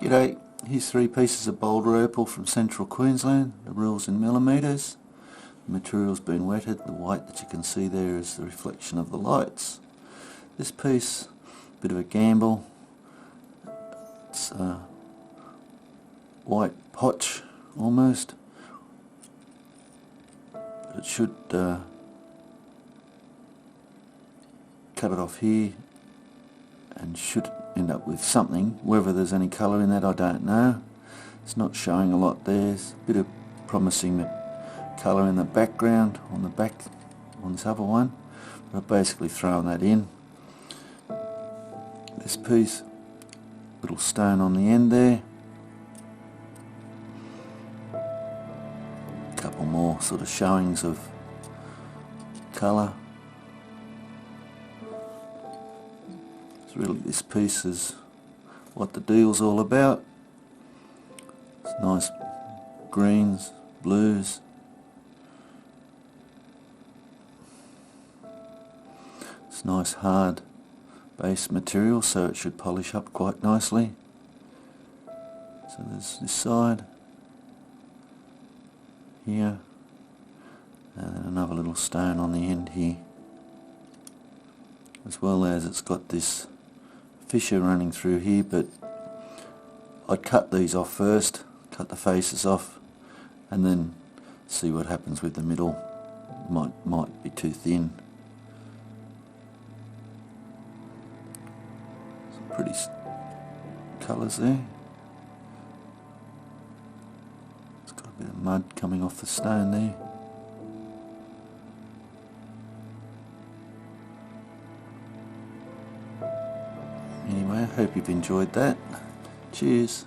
G'day, here's 3 pieces of Boulder Opal from central Queensland. The reel's in millimetres. The material's been wetted. The white that you can see there is the reflection of the lights. This piece, a bit of a gamble. It's white potch almost, but it should cut it off here and should end up with something. Whether there's any colour in that I don't know. It's not showing a lot there. There's a bit of promising colour in the background on the back on this other one, but I've basically thrown that in. This piece, little stone on the end there, a couple more sort of showings of colour. So really this piece is what the deal's all about. It's nice greens, blues. It's nice hard base material, so it should polish up quite nicely. So there's this side here, and then another little stone on the end here, as well as it's got this fissure running through here, but I'd cut these off first, cut the faces off, and then see what happens with the middle. Might be too thin. Some pretty colours there. It's got a bit of mud coming off the stone there. Anyway, I hope you've enjoyed that. Cheers.